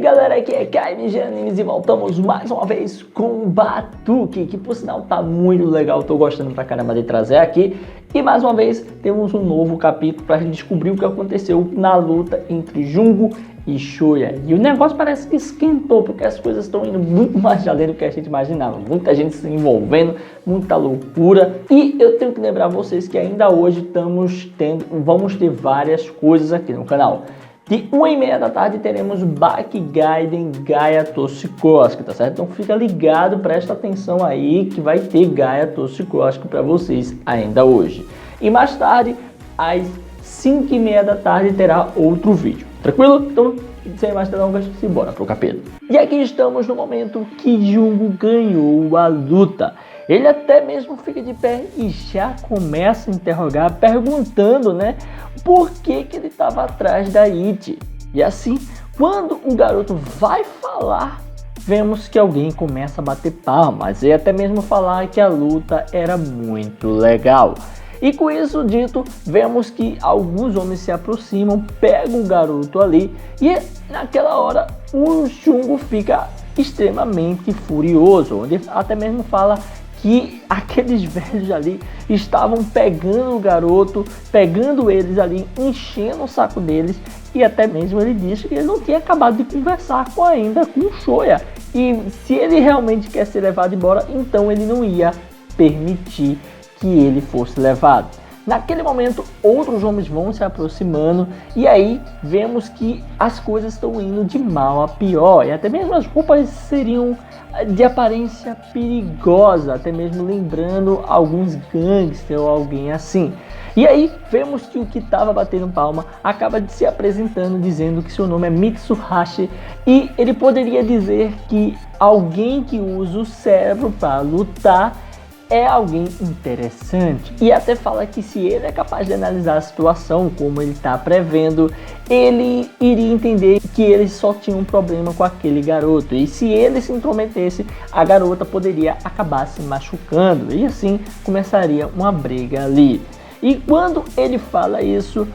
galera, aqui é KMG Animes e voltamos mais uma vez com Batuque, que por sinal tá muito legal, tô gostando pra caramba de trazer aqui. E mais uma vez temos um novo capítulo pra gente descobrir o que aconteceu na luta entre Jungo e Shoya. E o negócio parece que esquentou, porque as coisas estão indo muito mais além do que a gente imaginava. Muita gente se envolvendo, muita loucura. E eu tenho que lembrar vocês que ainda hoje vamos ter várias coisas aqui no canal. De 1h30 da tarde teremos Baki Gaiden Gaia Toshikosuke, tá certo? Então fica ligado, presta atenção aí que vai ter Gaia Toshikosuke para vocês ainda hoje. E mais tarde, às 5h30 da tarde, terá outro vídeo. Tranquilo? Então, sem mais delongas, simbora pro capítulo. E aqui estamos no momento que Jungo ganhou a luta. Ele até mesmo fica de pé e já começa a interrogar, perguntando, né, por que ele estava atrás da Ichi. E assim, quando o garoto vai falar, vemos que alguém começa a bater palmas e até mesmo falar que a luta era muito legal. E com isso dito, vemos que alguns homens se aproximam, pegam o garoto ali e naquela hora o Jungo fica extremamente furioso, onde até mesmo fala que aqueles velhos ali estavam pegando o garoto, pegando eles ali, enchendo o saco deles, e até mesmo ele disse que ele não tinha acabado de conversar ainda com o Shoya, e se ele realmente quer ser levado embora, então ele não ia permitir que ele fosse levado. Naquele momento, outros homens vão se aproximando e aí vemos que as coisas estão indo de mal a pior, e até mesmo as roupas seriam de aparência perigosa, até mesmo lembrando alguns gangsters ou alguém assim. E aí vemos que o que estava batendo palma acaba de se apresentando, dizendo que seu nome é Mitsuhashi e ele poderia dizer que alguém que usa o cérebro para lutar é alguém interessante, e até fala que se ele é capaz de analisar a situação como ele está prevendo, ele iria entender que ele só tinha um problema com aquele garoto, e se ele se intrometesse, a garota poderia acabar se machucando, e assim começaria uma briga ali. E quando ele fala isso,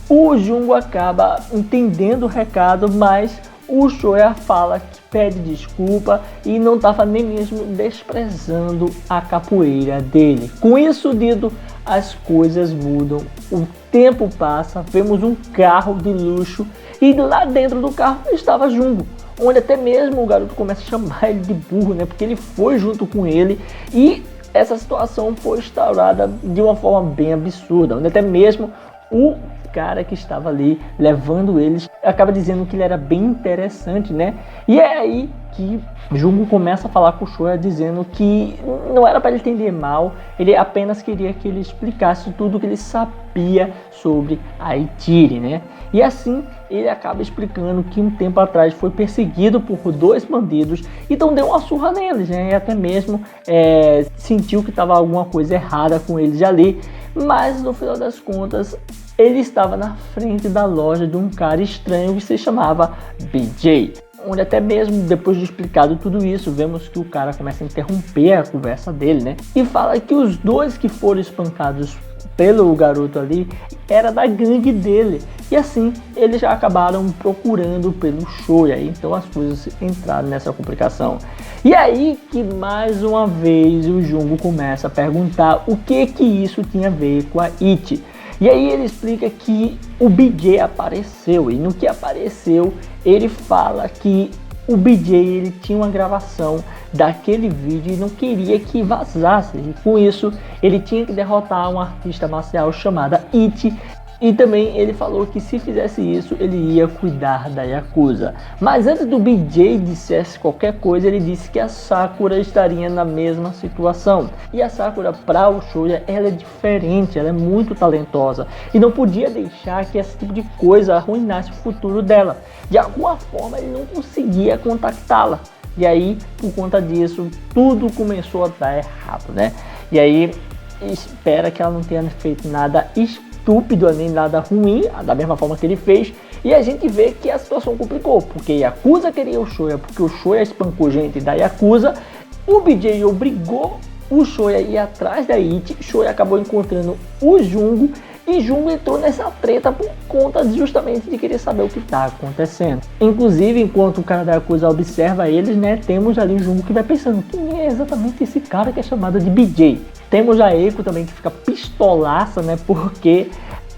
o Jungo acaba entendendo o recado, mas o Shoya fala que pede desculpa e não estava nem mesmo desprezando a capoeira dele. Com isso dito, as coisas mudam, o tempo passa, vemos um carro de luxo e lá dentro do carro estava Jungo, onde até mesmo o garoto começa a chamar ele de burro, né? Porque ele foi junto com ele e essa situação foi instaurada de uma forma bem absurda, onde até mesmo o cara que estava ali levando eles acaba dizendo que ele era bem interessante, né? E é aí que Jungo começa a falar com o Shoya dizendo que não era para ele entender mal, ele apenas queria que ele explicasse tudo que ele sabia sobre a Itiri, né? E assim ele acaba explicando que um tempo atrás foi perseguido por dois bandidos, então deu uma surra neles, né? E até mesmo sentiu que estava alguma coisa errada com eles ali, mas no final das contas ele estava na frente da loja de um cara estranho que se chamava BJ. Onde até mesmo depois de explicado tudo isso, vemos que o cara começa a interromper a conversa dele, né? E fala que os dois que foram espancados pelo garoto ali era da gangue dele. E assim, eles já acabaram procurando pelo Shoya, então as coisas entraram nessa complicação. E aí que mais uma vez o Jungo começa a perguntar o que isso tinha a ver com a Ichi. E aí ele explica que o BJ apareceu, e no que apareceu ele fala que o BJ ele tinha uma gravação daquele vídeo e não queria que vazasse, e com isso ele tinha que derrotar uma artista marcial chamada Ichi. E também ele falou que se fizesse isso, ele ia cuidar da Yakuza. Mas antes do BJ dissesse qualquer coisa, ele disse que a Sakura estaria na mesma situação. E a Sakura, para o Shoya, ela é diferente, ela é muito talentosa. E não podia deixar que esse tipo de coisa arruinasse o futuro dela. De alguma forma, ele não conseguia contactá-la. E aí, por conta disso, tudo começou a dar errado, né? E aí, espera que ela não tenha feito nada estúpido nem nada ruim, da mesma forma que ele fez, e a gente vê que a situação complicou, porque Yakuza queria o Shoya, porque o Shoya espancou gente da Yakuza, o BJ obrigou o Shoya a ir atrás da Ichi, Shoya acabou encontrando o Jungo, E Jungo entrou nessa treta por conta justamente de querer saber o que está acontecendo. Inclusive, enquanto o cara da Yakuza observa eles, né, temos ali o Jungo que vai pensando, quem é exatamente esse cara que é chamado de BJ? Temos a Eiko também que fica pistolaça, né, porque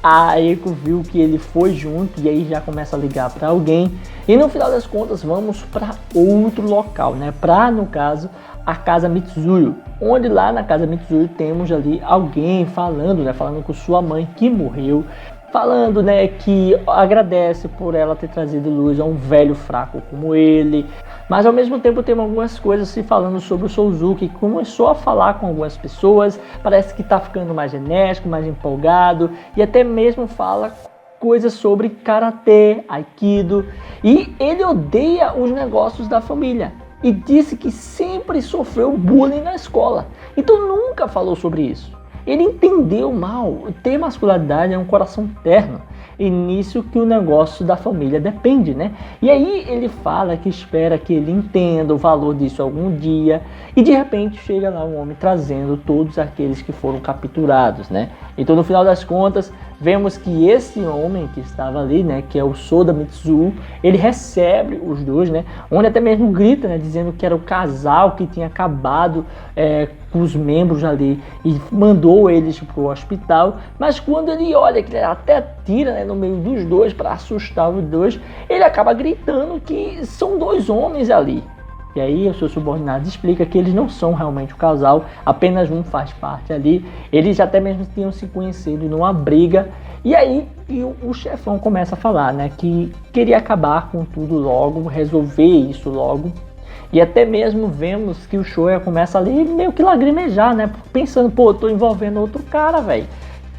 a Eiko viu que ele foi junto e aí já começa a ligar para alguém. E no final das contas vamos para outro local, né, para, no caso, a casa Mitsuyo, onde lá na casa Mitsuyo temos ali alguém falando, né, falando com sua mãe que morreu, falando, né, que agradece por ela ter trazido luz a um velho fraco como ele, mas ao mesmo tempo tem algumas coisas se falando sobre o Souzuki, que começou a falar com algumas pessoas, parece que está ficando mais enérgico, mais empolgado, e até mesmo fala coisas sobre karatê, aikido, e ele odeia os negócios da família. E disse que sempre sofreu bullying na escola. Então nunca falou sobre isso. Ele entendeu mal. Ter masculinidade é um coração terno. E nisso que o negócio da família depende, né? E aí ele fala que espera que ele entenda o valor disso algum dia. E de repente chega lá um homem trazendo todos aqueles que foram capturados, né? Então no final das contas, vemos que esse homem que estava ali, né, que é o Soda Mitsuo, ele recebe os dois, né, onde até mesmo grita, né, dizendo que era o casal que tinha acabado com os membros ali e mandou eles para o hospital, mas quando ele olha que ele até tira, né, no meio dos dois para assustar os dois, ele acaba gritando que são dois homens ali. E aí o seu subordinado explica que eles não são realmente o casal, apenas um faz parte ali. Eles até mesmo tinham se conhecido numa briga. E aí o chefão começa a falar, né, que queria acabar com tudo logo, resolver isso logo. E até mesmo vemos que o Shoya começa ali meio que lagrimejar, né, pensando, pô, tô envolvendo outro cara, velho.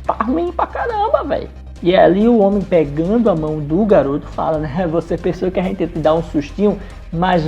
Tá ruim pra caramba, velho. E ali o homem pegando a mão do garoto fala, né, você pensou que a gente ia te dar um sustinho, mas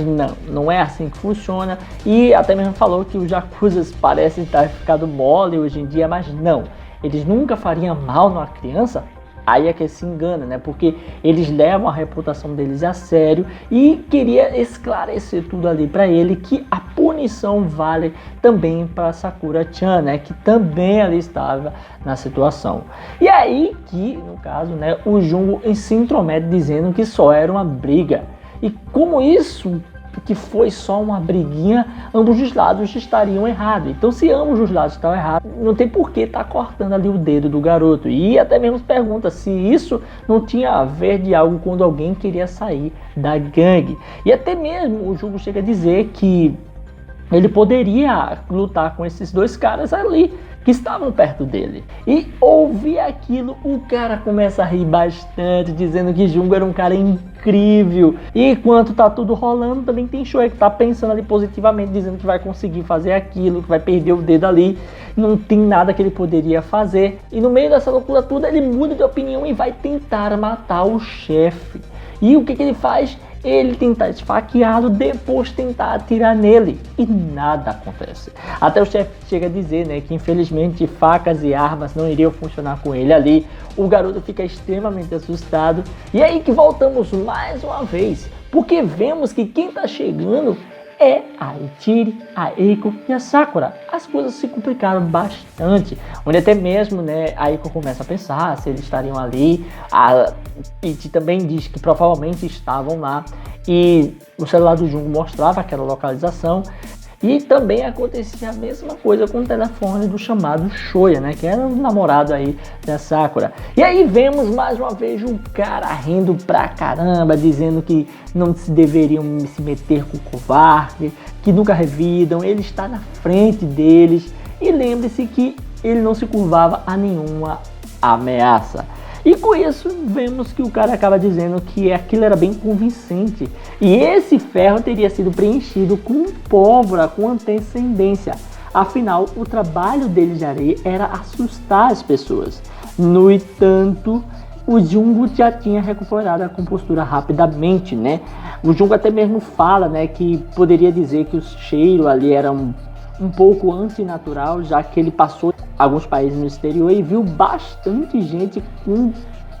não é assim que funciona. E até mesmo falou que os Yakuzas parecem estar ficando mole hoje em dia, mas não, eles nunca fariam mal numa criança. Aí é que se engana, né? Porque eles levam a reputação deles a sério e queria esclarecer tudo ali para ele que a punição vale também para Sakura-chan, né? Que também ali estava na situação. E aí que, no caso, né, o Jungo se intromete dizendo que só era uma briga. E como isso que foi só uma briguinha, ambos os lados estariam errados. Então, se ambos os lados estão errados, não tem por que estar cortando ali o dedo do garoto. E até mesmo pergunta se isso não tinha a ver de algo quando alguém queria sair da gangue. E até mesmo o Jungo chega a dizer que ele poderia lutar com esses dois caras ali que estavam perto dele. E ouvir aquilo, o cara começa a rir bastante, dizendo que Jungo era um cara incrível. E enquanto tá tudo rolando, também tem Shoya que tá pensando ali positivamente, dizendo que vai conseguir fazer aquilo, que vai perder o dedo ali, não tem nada que ele poderia fazer. E no meio dessa loucura toda, ele muda de opinião e vai tentar matar o chefe. E o que ele faz? Ele tentar esfaqueá-lo, depois tentar atirar nele e nada acontece. Até o chefe chega a dizer, né, que infelizmente facas e armas não iriam funcionar com ele ali. O garoto fica extremamente assustado e é aí que voltamos mais uma vez, porque vemos que quem está chegando é a Ichiri, a Eiko e a Sakura. As coisas se complicaram bastante, onde até mesmo, né, a Eiko começa a pensar se eles estariam ali. A Ichi também diz que provavelmente estavam lá e o celular do Jungo mostrava aquela localização. E também acontecia a mesma coisa com o telefone do chamado Shoya, né, que era o namorado aí da Sakura. E aí vemos mais uma vez um cara rindo pra caramba, dizendo que não se deveriam se meter com o covarde, que nunca revidam, ele está na frente deles. E lembre-se que ele não se curvava a nenhuma ameaça. E com isso, vemos que o cara acaba dizendo que aquilo era bem convincente. E esse ferro teria sido preenchido com pólvora, com antecedência. Afinal, o trabalho dele de areia era assustar as pessoas. No entanto, o Jungo já tinha recuperado a compostura rapidamente, né? O Jungo até mesmo fala, né, que poderia dizer que o cheiro ali era um pouco antinatural, já que ele passou alguns países no exterior e viu bastante gente com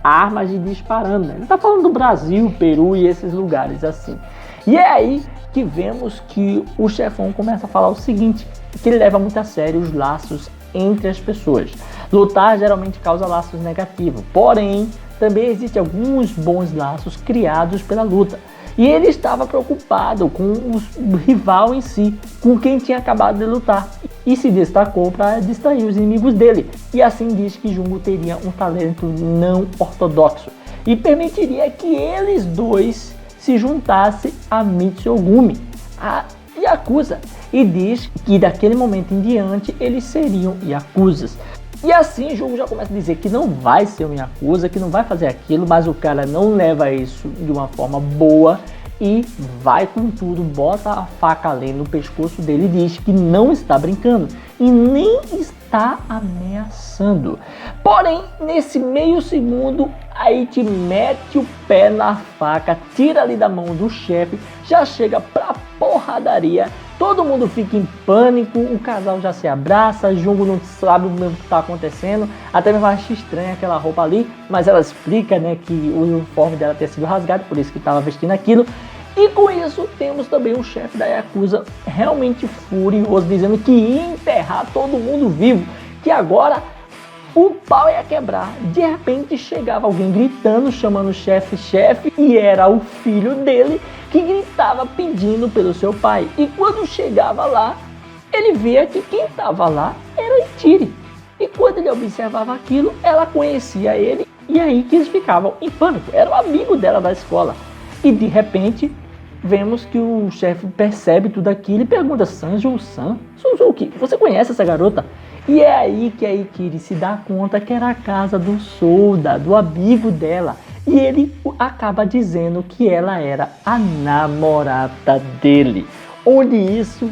armas e disparando, né? Ele tá falando do Brasil, Peru e esses lugares assim. E é aí que vemos que o chefão começa a falar o seguinte, que ele leva muito a sério os laços entre as pessoas. Lutar geralmente causa laços negativos, porém, também existem alguns bons laços criados pela luta. E ele estava preocupado com o rival em si, com quem tinha acabado de lutar, e se destacou para distrair os inimigos dele. E assim diz que Jungo teria um talento não ortodoxo e permitiria que eles dois se juntassem a Mitsugumi, a Yakuza, e diz que daquele momento em diante eles seriam Yakuzas. E assim o jogo já começa a dizer que não vai ser um Yakuza, que não vai fazer aquilo, mas o cara não leva isso de uma forma boa e vai com tudo, bota a faca ali no pescoço dele e diz que não está brincando e nem está ameaçando. Porém, nesse meio segundo, aí te mete o pé na faca, tira ali da mão do chefe, já chega pra porradaria. Todo mundo fica em pânico, o casal já se abraça, Jungo não sabe o que está acontecendo, até mesmo acha estranha aquela roupa ali, mas ela explica, né, que o uniforme dela ter sido rasgado, por isso que estava vestindo aquilo. E com isso temos também o chefe da Yakuza realmente furioso, dizendo que ia enterrar todo mundo vivo, que agora o pau ia quebrar. De repente chegava alguém gritando, chamando o chefe, e era o filho dele que gritava pedindo pelo seu pai. E quando chegava lá, ele via que quem estava lá era Ichiri. E quando ele observava aquilo, ela conhecia ele, e aí que eles ficavam em pânico. Era o amigo dela da escola. E de repente, vemos que o chefe percebe tudo aquilo e pergunta: Sanjo-san, Suzuki, você conhece essa garota? E é aí que a Ikiri se dá conta que era a casa do Souda, do amigo dela. E ele acaba dizendo que ela era a namorada dele. Onde isso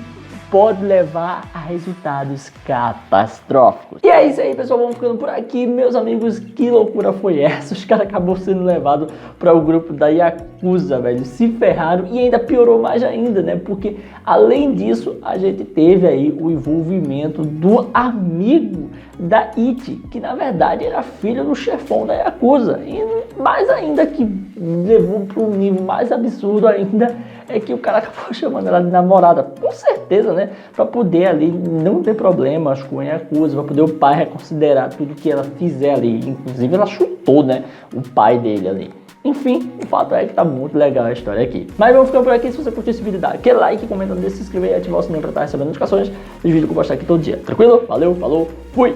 pode levar a resultados catastróficos. E é isso aí, pessoal, vamos ficando por aqui. Meus amigos, que loucura foi essa? Os caras acabou sendo levado para o grupo da Yakuza, velho. Se ferraram e ainda piorou mais ainda, né? Porque além disso, a gente teve aí o envolvimento do amigo da Ichi, que na verdade era filho do chefão da Yakuza. E mais ainda, que levou para um nível mais absurdo ainda, é que o cara acabou chamando ela de namorada, com certeza, né? Pra poder ali não ter problemas com a Yakuza, pra poder o pai reconsiderar tudo que ela fizer ali. Inclusive ela chutou, né, o pai dele ali. Enfim, o fato é que tá muito legal a história aqui. Mas vamos ficando por aqui. Se você curtiu esse vídeo, dá aquele like, comenta, se inscrever e ativar o sininho pra estar recebendo notificações dos vídeos que eu vou postar aqui todo dia. Tranquilo? Valeu, falou, fui!